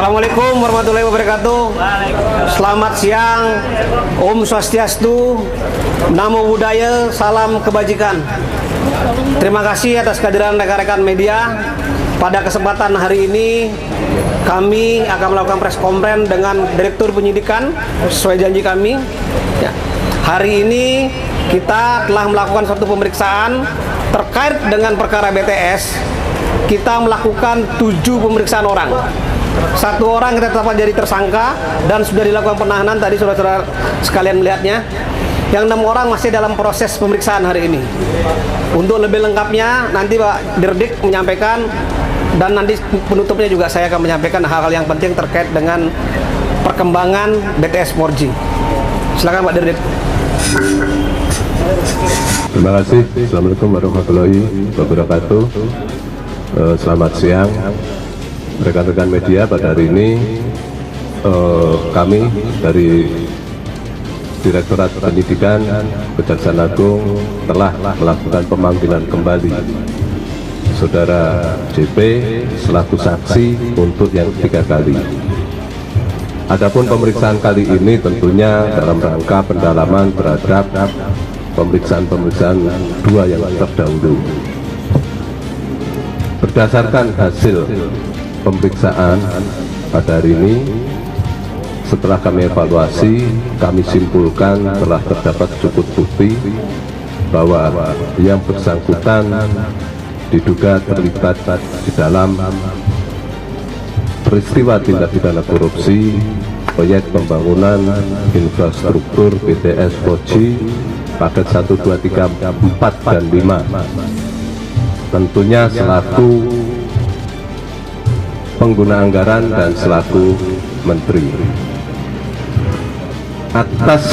Assalamualaikum warahmatullahi wabarakatuh. Selamat siang, Om Swastiastu, Namo Buddhaya, salam kebajikan. Terima kasih atas kehadiran rekan-rekan media. Pada kesempatan hari ini kami akan melakukan press conference dengan Direktur Penyidikan sesuai janji kami. Hari ini kita telah melakukan suatu pemeriksaan terkait dengan perkara BTS. Kita melakukan 7 pemeriksaan orang. 1 orang kita tetapkan jadi tersangka dan sudah dilakukan penahanan, tadi saudara-saudara sekalian melihatnya. Yang 6 orang masih dalam proses pemeriksaan hari ini. Untuk lebih lengkapnya nanti Pak Dirdik menyampaikan, dan nanti penutupnya juga saya akan menyampaikan hal-hal yang penting terkait dengan perkembangan BTS 4G. Silakan Pak Dirdik. Terima kasih. Assalamualaikum warahmatullahi wabarakatuh. Selamat siang rekan-rekan media. Pada hari ini kami dari Direktorat Penyidikan Kejaksaan Agung telah melakukan pemanggilan kembali Saudara JP selaku saksi untuk yang 3 kali. Adapun pemeriksaan kali ini tentunya dalam rangka pendalaman terhadap pemeriksaan 2 yang terdahulu. Berdasarkan hasil pemeriksaan pada hari ini, setelah kami evaluasi, kami simpulkan telah terdapat cukup bukti bahwa yang bersangkutan diduga terlibat di dalam peristiwa tindak pidana korupsi proyek pembangunan infrastruktur BTS 4G paket 1, 2, 3, 4, dan 5. Tentunya selaku pengguna anggaran dan selaku menteri. Atas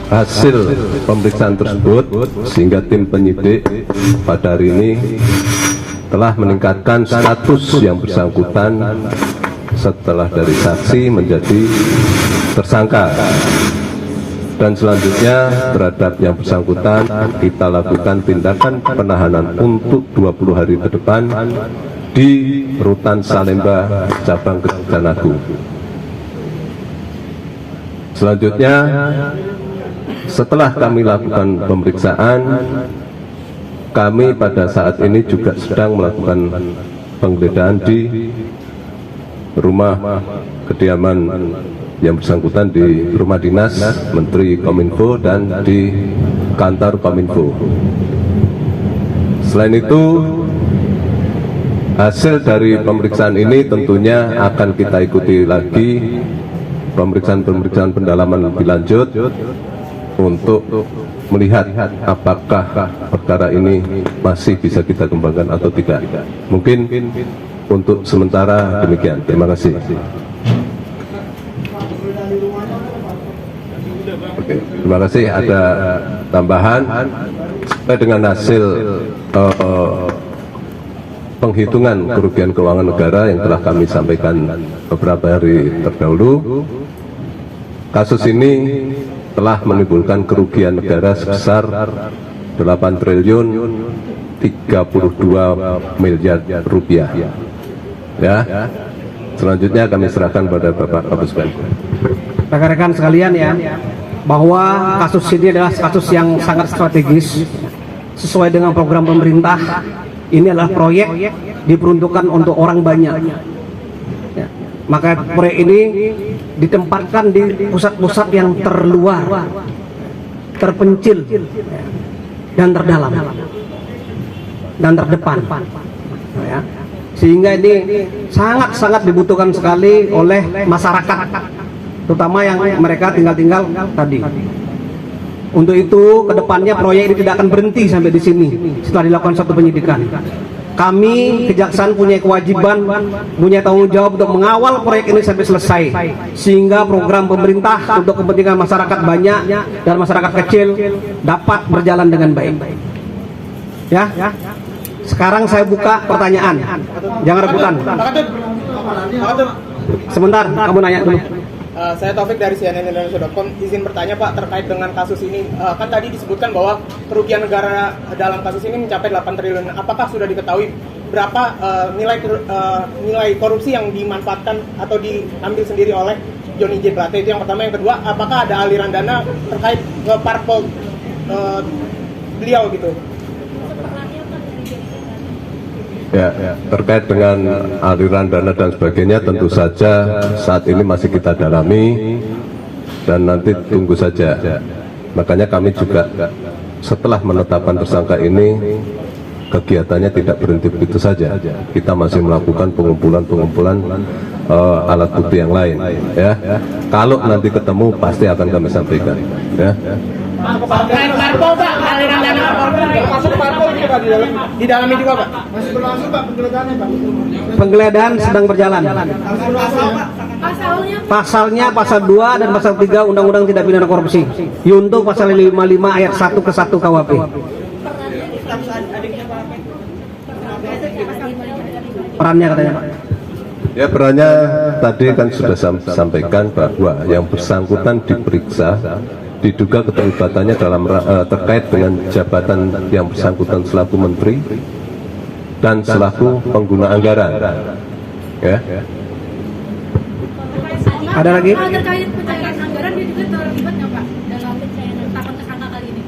hasil pemeriksaan tersebut, sehingga tim penyidik pada hari ini telah meningkatkan status yang bersangkutan setelah dari saksi menjadi tersangka. Dan selanjutnya terhadap yang bersangkutan kita lakukan tindakan penahanan untuk 20 hari ke depan di Rutan Salemba Cabang Kejaksaan Agung. Selanjutnya, setelah kami lakukan pemeriksaan, kami pada saat ini juga sedang melakukan penggeledahan di rumah kediaman yang bersangkutan, di rumah dinas Menteri Kominfo dan di kantor Kominfo. Selain itu, hasil dari pemeriksaan ini tentunya akan kita ikuti lagi pemeriksaan pendalaman lebih lanjut untuk melihat apakah perkara ini masih bisa kita kembangkan atau tidak. Mungkin untuk sementara demikian. Terima kasih. Oke, terima kasih. Ada tambahan sesuai dengan hasil penghitungan kerugian keuangan negara yang telah kami sampaikan beberapa hari terdahulu. Kasus ini telah menimbulkan kerugian negara sebesar 8 triliun 32 miliar rupiah. Ya, selanjutnya kami serahkan pada Bapak Kapus Penkum. Rekan-rekan sekalian ya, bahwa kasus ini adalah kasus yang sangat strategis sesuai dengan program pemerintah. Ini adalah proyek diperuntukkan untuk orang banyak ya. Maka proyek ini ditempatkan di pusat-pusat yang terluar, terpencil dan terdalam dan terdepan ya. Sehingga ini sangat-sangat dibutuhkan sekali oleh masyarakat, terutama yang mereka tinggal tadi. Untuk itu, kedepannya proyek ini tidak akan berhenti sampai di sini setelah dilakukan suatu penyidikan. Kami, Kejaksaan, punya kewajiban, punya tanggung jawab untuk mengawal proyek ini sampai selesai, sehingga program pemerintah untuk kepentingan masyarakat banyak dan masyarakat kecil dapat berjalan dengan baik. Ya, sekarang saya buka pertanyaan. Jangan rebutan. Sebentar, kamu nanya dulu. Saya Taufik dari cnnindonesia.com. Izin bertanya Pak, terkait dengan kasus ini. Kan tadi disebutkan bahwa kerugian negara dalam kasus ini mencapai 8 triliun. Apakah sudah diketahui berapa nilai korupsi yang dimanfaatkan atau diambil sendiri oleh Johnny J Plate? Itu yang pertama. Yang kedua, apakah ada aliran dana terkait ke parpol beliau gitu? Ya, terkait dengan aliran dana dan sebagainya tentu saja saat ini masih kita dalami dan nanti tunggu saja. Makanya kami juga setelah menetapkan tersangka ini kegiatannya tidak berhenti begitu saja. Kita masih melakukan pengumpulan alat bukti yang lain. Ya, kalau nanti ketemu pasti akan kami sampaikan. Ya. Parpol Pak, aliran dana masuk parpol juga di dalami juga Pak. Masih berlangsung Pak penggeledahannya Pak. Penggeledahan sedang berjalan. Pasalnya pasal 2 dan pasal 3 Undang-Undang Tindak Pidana Korupsi. Yunto pasal 55 ayat 1 ke 1 KUHP. Perannya katanya Pak. Ya, perannya tadi kan sudah sampaikan bahwa yang bersangkutan diperiksa diduga keterlibatannya dalam terkait dengan jabatan yang bersangkutan selaku menteri dan selaku pengguna anggaran. Ya. Ada lagi? Terkait pencairan anggaran dia juga terlibat nggak Pak dalam penetapan tersangka kali ini?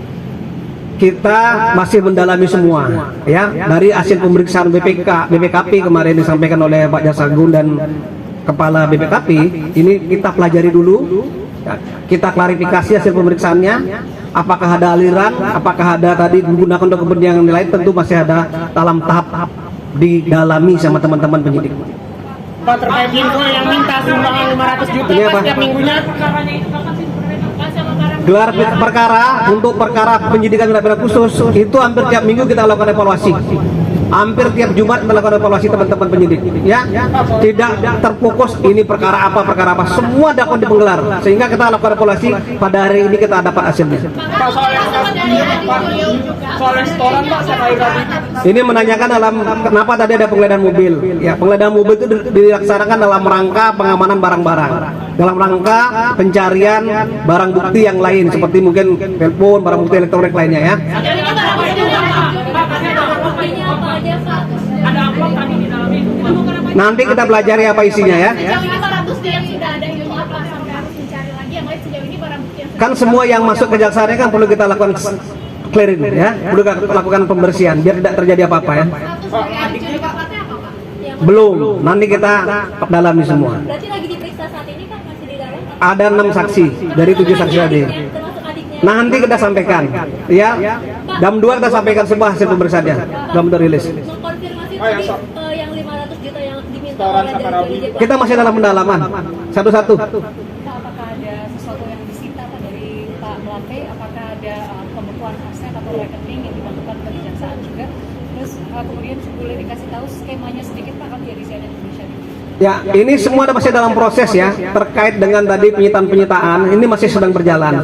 Kita masih mendalami semua, ya, dari hasil pemeriksaan BPKP kemarin disampaikan oleh Pak Jasagun dan Kepala BPKP. Ini kita pelajari dulu, ya, kita klarifikasi hasil pemeriksaannya, apakah ada aliran, apakah ada tadi menggunakan untuk kepentingan lain, tentu masih ada dalam tahap didalami sama teman-teman penyidik. Pak, terkait info yang minta sumbangan 500 juta Iya, Pak, Pak. setiap minggunya. Gelar perkara untuk perkara penyidikan tindak pidana khusus itu hampir tiap minggu kita lakukan evaluasi. Hampir tiap Jumat kita lakukan evaluasi teman-teman penyidik. Ya, tidak terfokus ini perkara apa, semua dapat dipenggelar sehingga kita lakukan evaluasi. Pada hari ini kita dapat hasilnya. Pak, soal restoran Pak, saya tadi. Ini menanyakan dalam kenapa tadi ada penggeledahan mobil. Ya, penggeledahan mobil itu dilaksanakan dalam rangka pengamanan barang-barang, dalam rangka pencarian barang bukti yang lain seperti mungkin telepon, barang bukti elektronik lainnya ya. Nanti kita pelajari apa isinya ya. Kan semua yang masuk ke jaksaannya kan perlu kita lakukan clearing ya, perlu kita lakukan pembersihan biar tidak terjadi apa-apa ya. Belum, nanti kita dalami semua. Berarti lagi diperiksa saat ini kan masih di dalam? Ada 6 saksi dari 7 saksi tadi. Termasuk adiknya. Nanti kita sampaikan ya. Jam 2 kita sampaikan semua hasil pemeriksaannya. Belum rilis. Mengkonfirmasi Oh, yang tadi yang 500 juta yang diminta Setoran oleh sama dari Rabi. Johnny J. Kita masih dalam pendalaman. Satu-satu. Pak, apakah ada sesuatu yang disita Pak dari Pak Plate? Apakah ada pembekuan aset atau rekening yang dilakukan ke kejaksaan juga? Terus kemudian boleh dikasih tahu skemanya sedikit Pak, kan dari CNN Indonesia. Ya, ini semua masih dalam proses ya. Terkait dengan tadi penyitaan ini masih sedang berjalan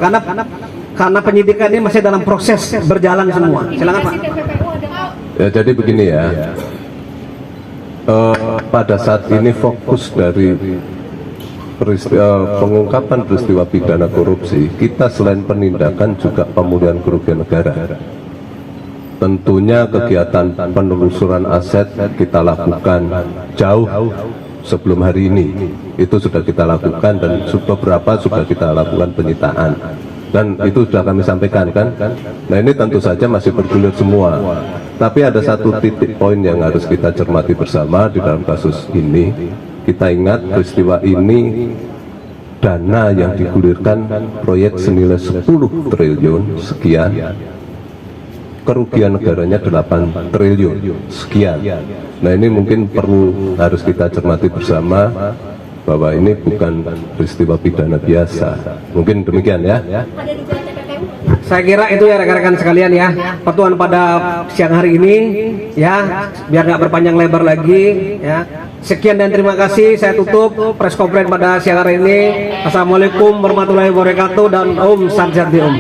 karena penyidikan ini masih dalam proses berjalan semua. Silakan Pak. Indikasi TPPU ada Pak? Ya, jadi begini ya. Pada saat ini fokus dari pengungkapan peristiwa pidana korupsi, kita selain penindakan juga pemulihan kerugian negara. Tentunya kegiatan penelusuran aset kita lakukan jauh sebelum hari ini. Itu sudah kita lakukan dan beberapa sudah kita lakukan penyitaan. Dan itu sudah kami sampaikan kan. Nah, ini tentu saja masih bergulir semua. Tapi ada satu titik poin yang harus kita cermati bersama di dalam kasus ini. Kita ingat peristiwa ini dana yang digulirkan proyek senilai 10 triliun sekian. Kerugian negaranya 8 triliun sekian. Nah, ini mungkin perlu harus kita cermati bersama bahwa ini bukan peristiwa pidana biasa. Mungkin demikian ya. Ada dugaan TPPU? Saya kira itu ya rekan-rekan sekalian ya, pertemuan pada siang hari ini ya, biar nggak berpanjang lebar lagi ya. Sekian dan terima kasih, saya tutup press conference pada siang hari ini. Assalamualaikum warahmatullahi wabarakatuh dan Om Sanjati Om.